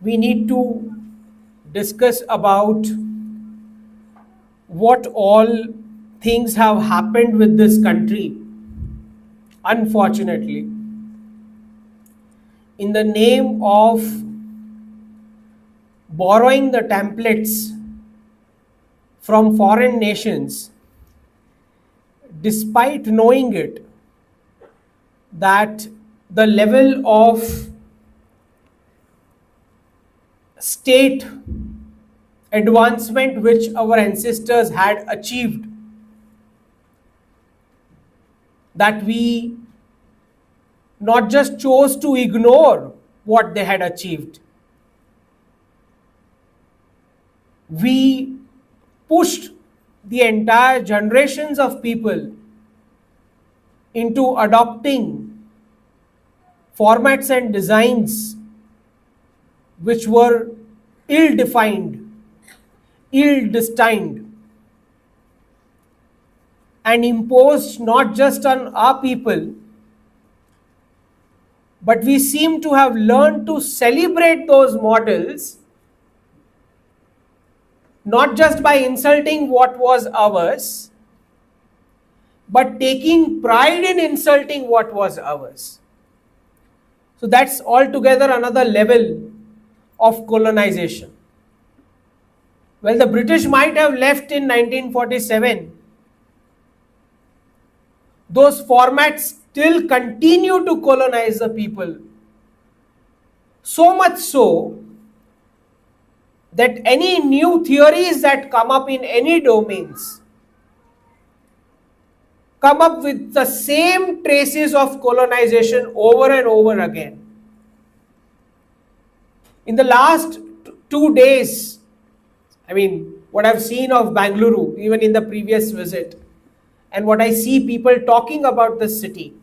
we need to discuss about what all things have happened with this country, unfortunately, in the name of borrowing the templates from foreign nations, despite knowing it, that the level of state advancement which our ancestors had achieved, that we not just chose to ignore what they had achieved, we pushed the entire generations of people into adopting formats and designs which were ill defined, ill destined, and imposed not just on our people, but we seem to have learned to celebrate those models not just by insulting what was ours, but taking pride in insulting what was ours. So that's altogether another level of colonization. Well, the British might have left in 1947. Those formats still continue to colonize the people. So much so that any new theories that come up in any domains come up with the same traces of colonization over and over again. In the last 2 days, what I've seen of Bangalore, even in the previous visit, and what I see people talking about the city,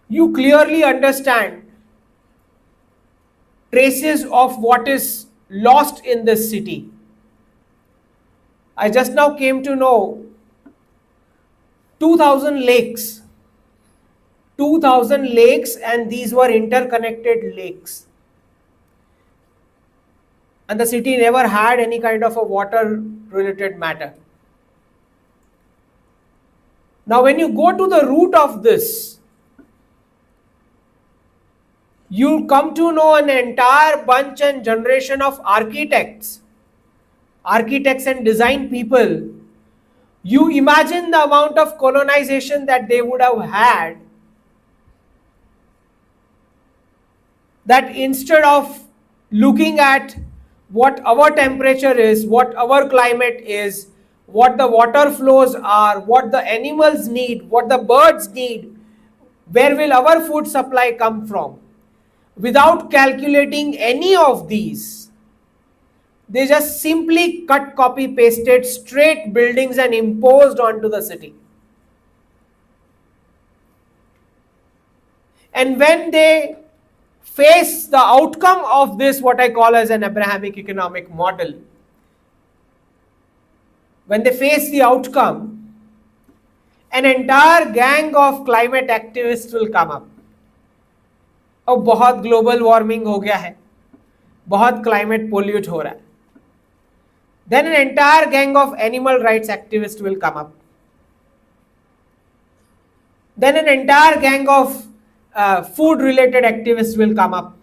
you clearly understand traces of what is lost in this city. I just now came to know 2000 lakes, 2000 lakes, and these were interconnected lakes. And the city never had any kind of a water related matter. Now, when you go to the root of this, you'll come to know an entire bunch and generation of architects and design people. You imagine the amount of colonization that they would have had, that instead of looking at what our temperature is, what our climate is, what the water flows are, what the animals need, what the birds need, where will our food supply come from, without calculating any of these, they just simply cut, copy, pasted straight buildings and imposed onto the city. And when they face the outcome of this, what I call as an Abrahamic economic model, when they face the outcome, an entire gang of climate activists will come up. अब बहुत global warming हो गया है, बहुत climate pollute हो रहा है. Then an entire gang of animal rights activists will come up. Then an entire gang of food related activists will come up.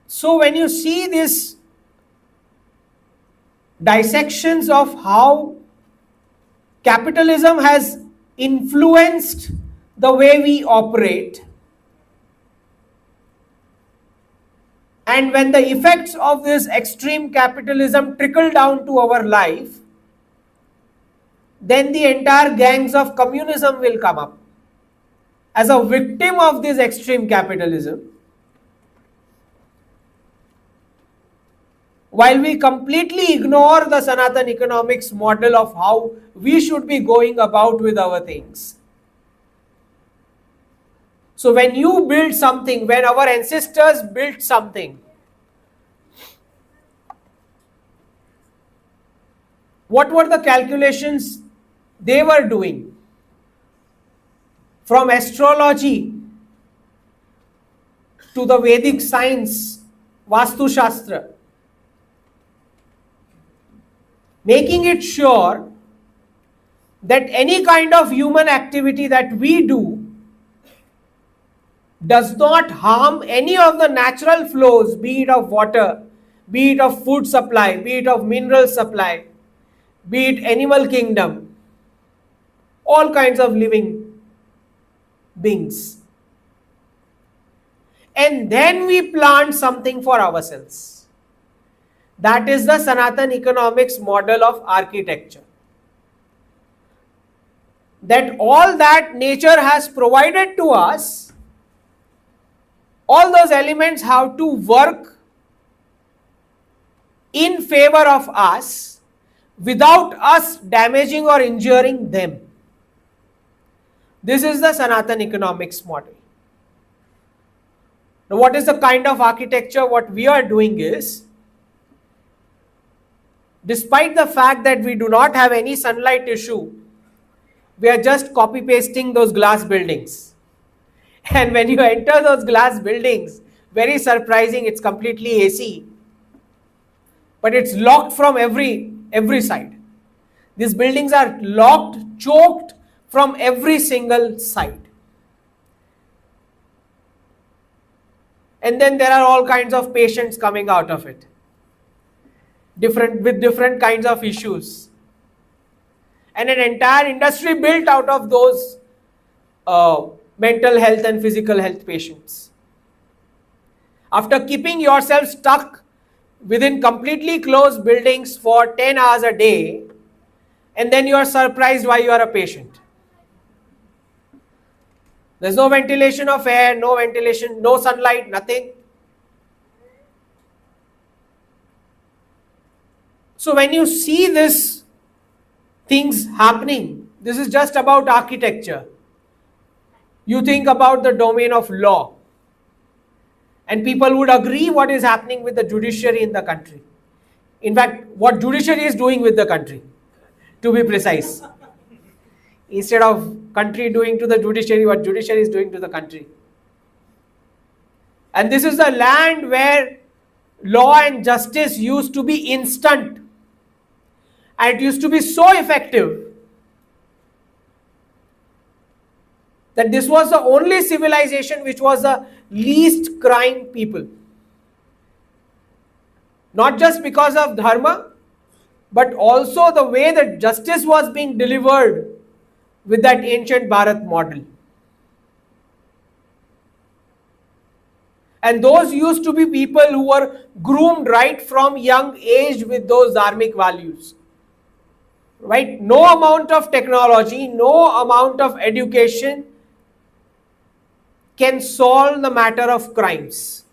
So when you see these dissections of how capitalism has influenced the way we operate, and when the effects of this extreme capitalism trickle down to our life, then the entire gangs of communism will come up as a victim of this extreme capitalism. While we completely ignore the Sanatan economics model of how we should be going about with our things. So when you build something, when our ancestors built something, what were the calculations they were doing? from astrology to the Vedic science, Vastu Shastra, making it sure that any kind of human activity that we do does not harm any of the natural flows, be it of water, be it of food supply, be it of mineral supply, be it animal kingdom, all kinds of living beings. And then we plant something for ourselves. That is the Sanatan economics model of architecture. That all that nature has provided to us, all those elements have to work in favor of us without us damaging or injuring them. This is the Sanatan economics model. Now, what is the kind of architecture? What we are doing is, despite the fact that we do not have any sunlight issue, we are just copy pasting those glass buildings. And when you enter those glass buildings, very surprising, it's completely AC. But it's locked from every side. These buildings are locked, choked from every single side. And then there are all kinds of patients coming out of it, with different kinds of issues. And an entire industry built out of those mental health and physical health patients. After keeping yourself stuck within completely closed buildings for 10 hours a day, and then you are surprised why you are a patient. There's no ventilation of air, no ventilation, no sunlight, nothing. So when you see this things happening, this is just about architecture. You think about the domain of law. And people would agree what is happening with the judiciary in the country. In fact, what judiciary is doing with the country, to be precise. Instead of country doing to the judiciary what judiciary is doing to the country. And this is the land where law and justice used to be instant. And it used to be so effective that this was the only civilization which was the least crime people. Not just because of dharma, but also the way that justice was being delivered with that ancient Bharat model. And those used to be people who were groomed right from young age with those dharmic values. Right? No amount of technology, no amount of education can solve the matter of crimes.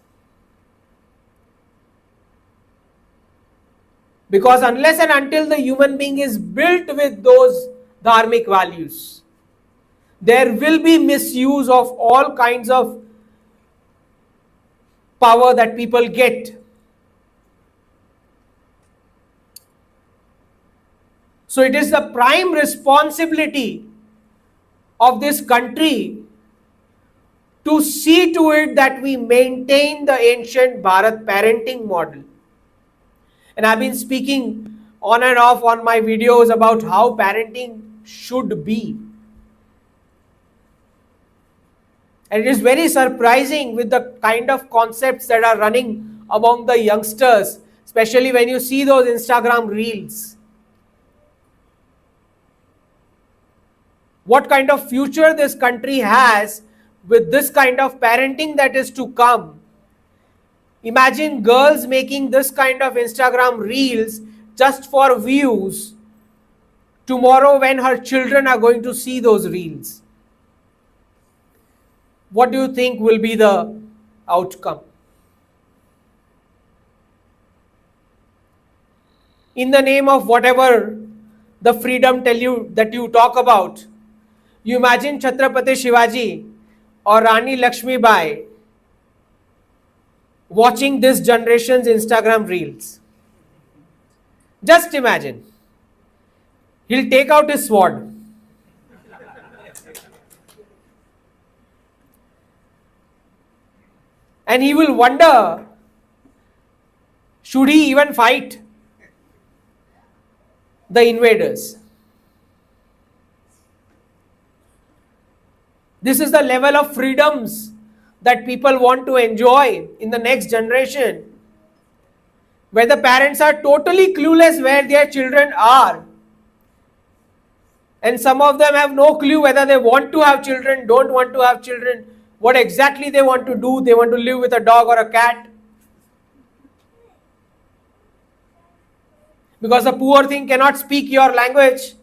Because unless and until the human being is built with those dharmic values, there will be misuse of all kinds of power that people get. So it is the prime responsibility of this country to see to it that we maintain the ancient Bharat parenting model. And I've been speaking on and off on my videos about how parenting should be. And it is very surprising with the kind of concepts that are running among the youngsters, especially when you see those Instagram reels. What kind of future this country has with this kind of parenting that is to come. Imagine girls making this kind of Instagram reels just for views tomorrow when her children are going to see those reels. What do you think will be the outcome? In the name of whatever the freedom that you talk about, you imagine Chhatrapati Shivaji or Rani Lakshmi Bai watching this generation's Instagram reels. Just imagine. He'll take out his sword. and he will wonder, should he even fight the invaders? This is the level of freedoms that people want to enjoy in the next generation, where the parents are totally clueless where their children are. And some of them have no clue whether they want to have children, don't want to have children, what exactly they want to do. They want to live with a dog or a cat. Because the poor thing cannot speak your language.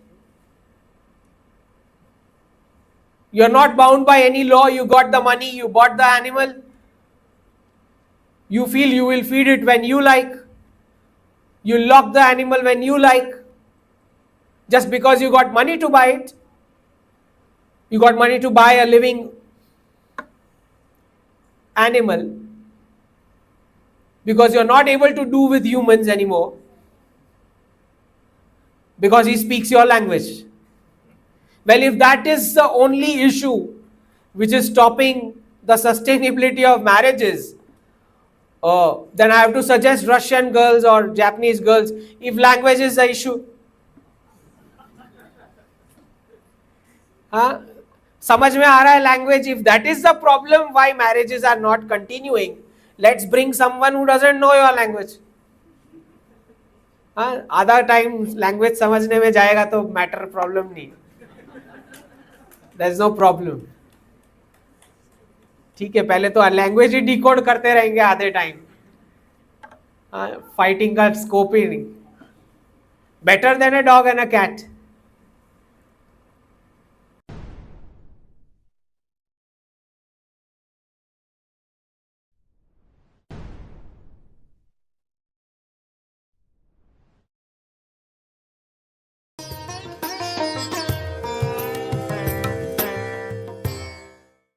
You're not bound by any law. You got the money, you bought the animal. You feel you will feed it when you like. You lock the animal when you like. Just because you got money to buy it. You got money to buy a living animal. Because you're not able to do with humans anymore. Because he speaks your language. Well, if that is the only issue which is stopping the sustainability of marriages, then I have to suggest Russian girls or Japanese girls, if language is the issue. समझ में आ रहा है language? If that is the problem why marriages are not continuing, let's bring someone who doesn't know your language. आधा time language समझने में जाएगा तो matter problem नहीं, देयर इज नो प्रॉब्लम. ठीक है, पहले तो लैंग्वेज ही डिकोड करते रहेंगे आधे टाइम, फाइटिंग का स्कोप ही नहीं. Better than a dog and a cat.